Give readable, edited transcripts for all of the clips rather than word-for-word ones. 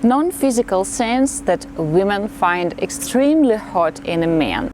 non-physical things that women find extremely hot in a man.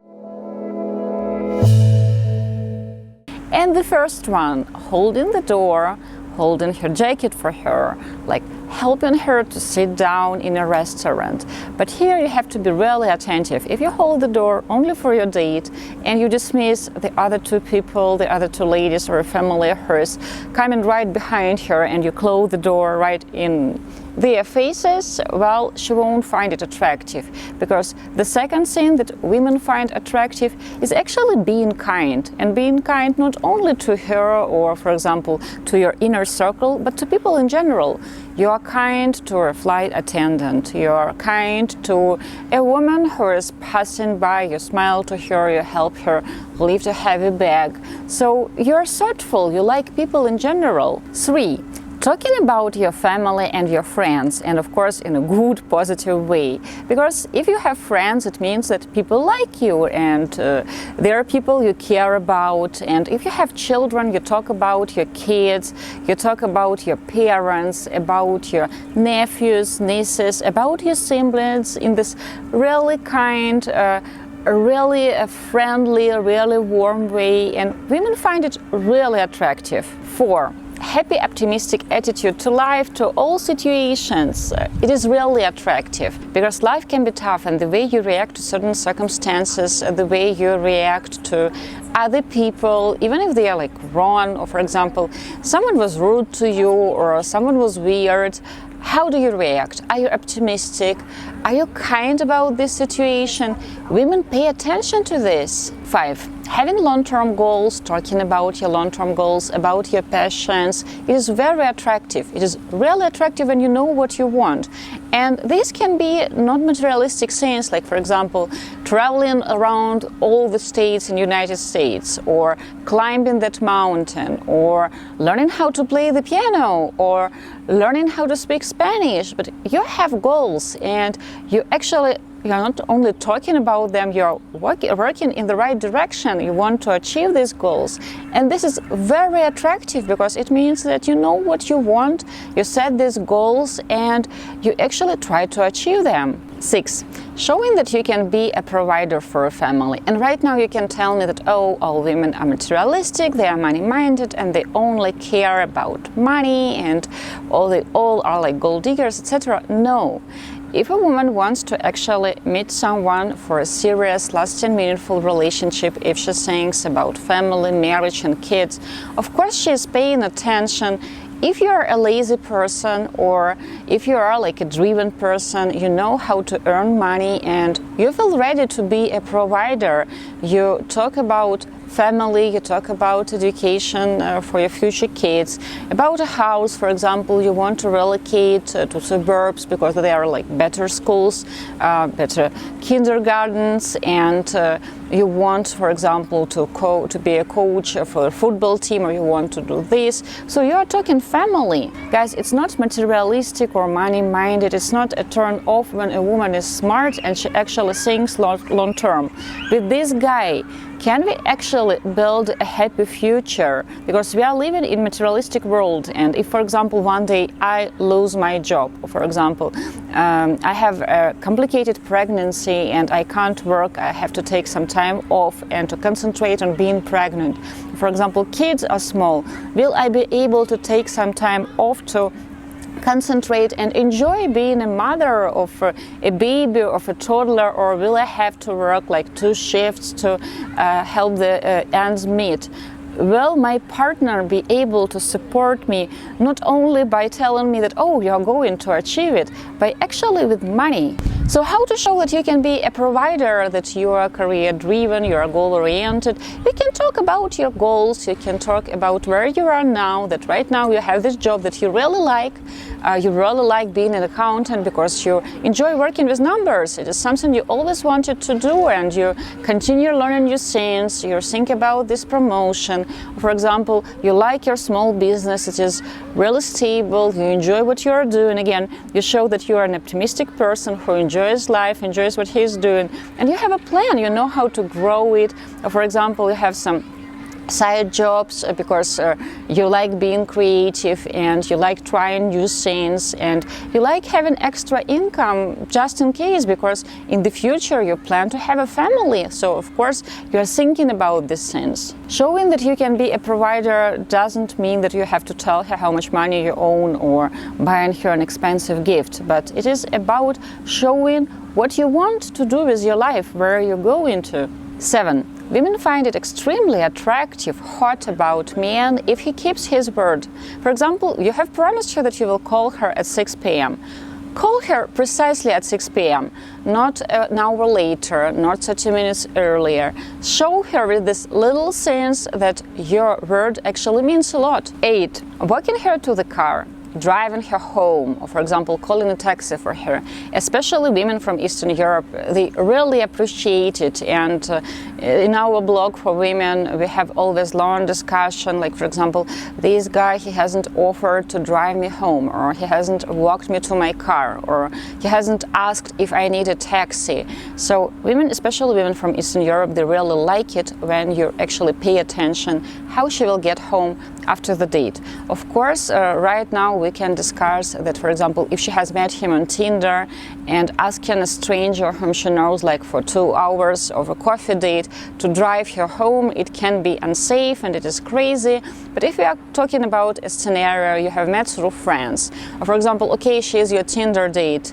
And the first one, holding the door, holding her jacket for her, like helping her to sit down in a restaurant. But here you have to be really attentive. If you hold the door only for your date and you dismiss the other two people, the other two ladies or a family of hers coming right behind her, and you close the door right in their faces, well, she won't find it attractive. Because the second thing that women find attractive is actually being kind. And being kind not only to her or, for example, to your inner circle, but to people in general. You are kind to a flight attendant, you are kind to a woman who is passing by, you smile to her, you help her lift a heavy bag. So you're thoughtful, you like people in general. 3. Talking about your family and your friends, and of course in a good, positive way. Because if you have friends, it means that people like you and there are people you care about. And if you have children, you talk about your kids, you talk about your parents, about your nephews, nieces, about your siblings in this really kind, really friendly, really warm way. And women find it really attractive. 4. Happy, optimistic attitude to life, to all situations. It is really attractive because life can be tough, and the way you react to certain circumstances, the way you react to other people, even if they are like wrong, or for example, someone was rude to you or someone was weird, how do you react? Are you optimistic? Are you kind about this situation? Women pay attention to this. 5. Having long-term goals, talking about your long-term goals, about your passions, it is very attractive. It is really attractive when you know what you want. And this can be not materialistic things, like for example, traveling around all the states in the United States, or climbing that mountain, or learning how to play the piano, or learning how to speak Spanish. But you have goals, and you're not only talking about them, you're working in the right direction. You want to achieve these goals. And this is very attractive because it means that you know what you want, you set these goals, and you actually try to achieve them. 6. Showing that you can be a provider for a family. And right now you can tell me that, oh, all women are materialistic, they are money-minded, and they only care about money, and they all are like gold diggers, etc. No. If a woman wants to actually meet someone for a serious, lasting, meaningful relationship, if she thinks about family, marriage and kids, of course she is paying attention. If you are a lazy person, or if you are like a driven person, you know how to earn money and you feel ready to be a provider. You talk about family, you talk about education for your future kids, about a house, for example, you want to relocate to suburbs because there are like better schools, better kindergartens, and you want, for example, to be a coach for a football team, or you want to do this. So you are talking family. Guys, it's not materialistic or money-minded. It's not a turn off when a woman is smart and she actually thinks long term. With this guy, can we actually build a happy future? Because we are living in a materialistic world, and if, for example, one day I lose my job, or for example, I have a complicated pregnancy and I can't work, I have to take some time off and to concentrate on being pregnant. For example, kids are small. Will I be able to take some time off to concentrate and enjoy being a mother of a baby, of a toddler, or will I have to work like 2 shifts to help the ends meet? Will my partner be able to support me not only by telling me that, oh, you're going to achieve it, but actually with money? So how to show that you can be a provider, that you are career-driven, you are goal-oriented? You can talk about your goals, you can talk about where you are now, that right now you have this job that you really like. You really like being an accountant because you enjoy working with numbers. It is something you always wanted to do, and you continue learning new things. You think about this promotion. For example, you like your small business, it is really stable, you enjoy what you are doing. Again, you show that you are an optimistic person who enjoys life, enjoys what he is doing, and you have a plan, you know how to grow it. For example, you have some side jobs because you like being creative and you like trying new things and you like having extra income just in case, because in the future you plan to have a family. So of course you are thinking about these things. Showing that you can be a provider doesn't mean that you have to tell her how much money you own or buying her an expensive gift, but it is about showing what you want to do with your life, where you're going to. 7. Women find it extremely attractive, hot about man if he keeps his word. For example, you have promised her that you will call her at 6 p.m. Call her precisely at 6 p.m., not an hour later, not 30 minutes earlier. Show her with these little things that your word actually means a lot. 8. Walking her to the car, driving her home, or for example calling a taxi for her. Especially women from Eastern Europe, they really appreciate it, and in our blog for women we have always long discussion, like for example, this guy, he hasn't offered to drive me home, or he hasn't walked me to my car, or he hasn't asked if I need a taxi. So women, especially women from Eastern Europe, they really like it when you actually pay attention how she will get home after the date. Of course, right now we can discuss that, for example, if she has met him on Tinder and asking a stranger whom she knows like for 2 hours of a coffee date to drive her home, it can be unsafe and it is crazy. But if we are talking about a scenario you have met through friends, or for example, okay, she is your Tinder date,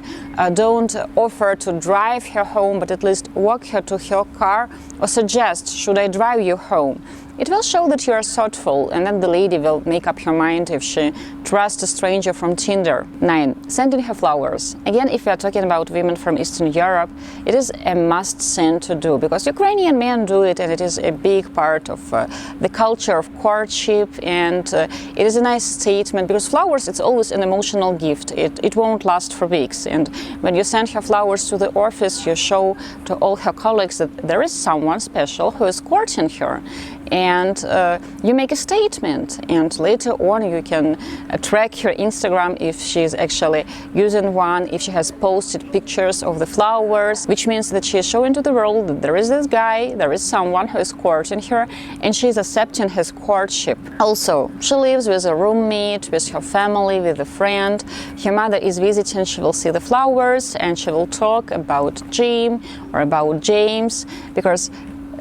don't offer to drive her home, but at least walk her to her car or suggest, should I drive you home? It will show that you are thoughtful, and then the lady will make up her mind if she trusts a stranger from Tinder. 9. Sending her flowers. Again, if we are talking about women from Eastern Europe, it is a must thing to do, because Ukrainian men do it, and it is a big part of the culture of courtship, and it is a nice statement, because flowers, it's always an emotional gift. It won't last for weeks, and when you send her flowers to the office, you show to all her colleagues that there is someone special who is courting her. And you make a statement, and later on you can track her Instagram if she's actually using one, if she has posted pictures of the flowers, which means that she is showing to the world that there is this guy, there is someone who is courting her, and she is accepting his courtship. Also, she lives with a roommate, with her family, with a friend. Her mother is visiting, she will see the flowers and she will talk about Jim or about James, because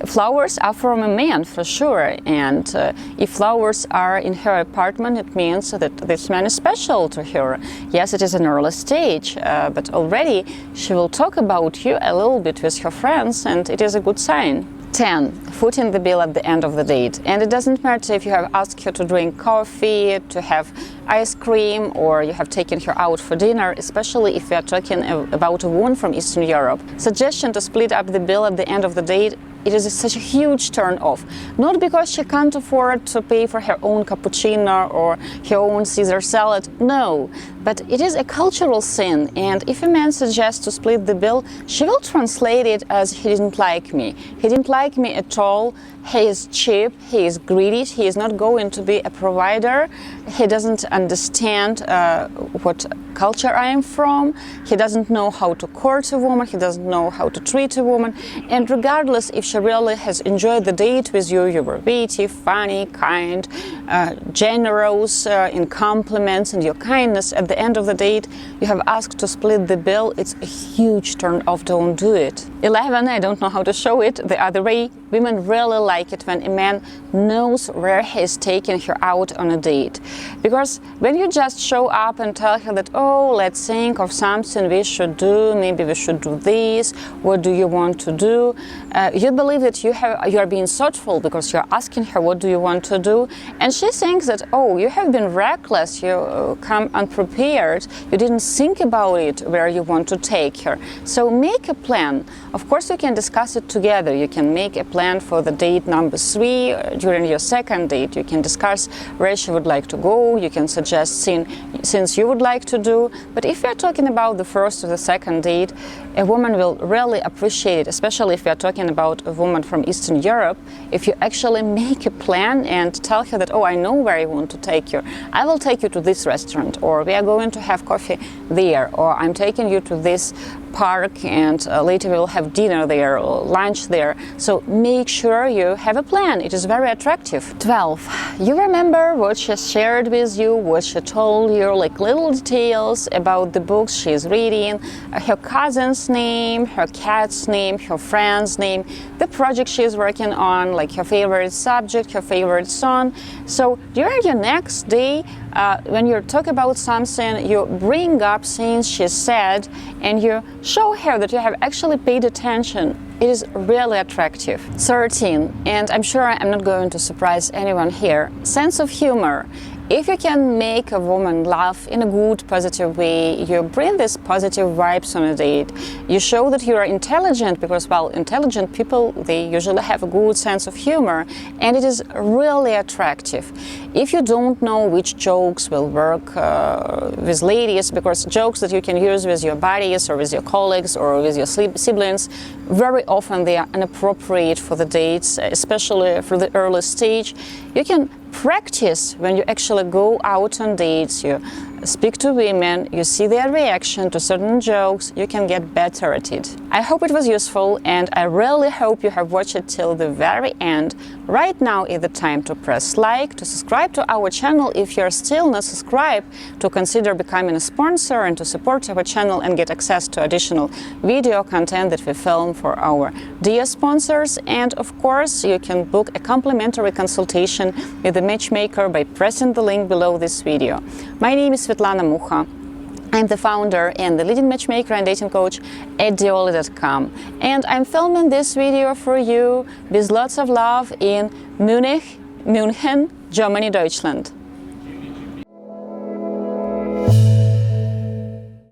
flowers are from a man for sure, and if flowers are in her apartment, it means that this man is special to her. Yes, it is an early stage, but already she will talk about you a little bit with her friends, and it is a good sign. 10. Footing the bill at the end of the date. And it doesn't matter if you have asked her to drink coffee, to have ice cream, or you have taken her out for dinner, especially if we are talking about a woman from Eastern Europe. Suggestion to split up the bill at the end of the date, it is such a huge turn off. Not because she can't afford to pay for her own cappuccino or her own Caesar salad, no, but it is a cultural thing, and if a man suggests to split the bill, she will translate it as he didn't like me. He didn't like me at all, he is cheap, he is greedy, he is not going to be a provider, he doesn't understand what culture I am from, he doesn't know how to court a woman, he doesn't know how to treat a woman, and regardless if she really has enjoyed the date with you, you were witty, funny, kind, generous in compliments and your kindness, at the end of the date you have asked to split the bill, it's a huge turn off, don't do it. 11, I don't know how to show it the other way. Women really like it when a man knows where he is taking her out on a date. Because when you just show up and tell her that, oh, let's think of something we should do, maybe we should do this, what do you want to do? You believe that you are being thoughtful because you're asking her what do you want to do, and she thinks that, oh, you have been reckless, you come unprepared, you didn't think about it where you want to take her. So make a plan. Of course you can discuss it together, you can make a plan for the date number 3. During your second date you can discuss where she would like to go, you can suggest things you would like to do. But if you're talking about the first or the second date, a woman will really appreciate it, especially if you're talking about a woman from Eastern Europe, if you actually make a plan and tell her that, oh, I know where I want to take you, I will take you to this restaurant, or we are going to have coffee there, or I'm taking you to this park, and later we will have dinner there or lunch there. So make sure you have a plan. It is very attractive. 12. You remember what she shared with you, what she told you, like little details about the books she's reading, her cousin's name, her cat's name, her friend's name, the project she's working on, like her favorite subject, her favorite song. So during your next day, when you talk about something, you bring up things she said and you show her that you have actually paid attention. It is really attractive. 13, and I'm sure I'm not going to surprise anyone here, sense of humor. If you can make a woman laugh in a good, positive way, you bring this positive vibes on a date. You show that you are intelligent, because, well, intelligent people, they usually have a good sense of humor, and it is really attractive. If you don't know which jokes will work with ladies, because jokes that you can use with your buddies or with your colleagues or with your siblings, very often they are inappropriate for the dates, especially for the early stage. You can practice when you actually go out on dates, you speak to women, you see their reaction to certain jokes, you can get better at it. I hope it was useful, and I really hope you have watched it till the very end. Right now is the time to press like, to subscribe to our channel if you're still not subscribed, to consider becoming a sponsor and to support our channel and get access to additional video content that we film for our dear sponsors. And of course, you can book a complimentary consultation with the Matchmaker by pressing the link below this video. My name is Svetlana Mucha. I'm the founder and the leading matchmaker and dating coach at Diolli.com. And I'm filming this video for you with lots of love in Munich, München, Germany, Deutschland.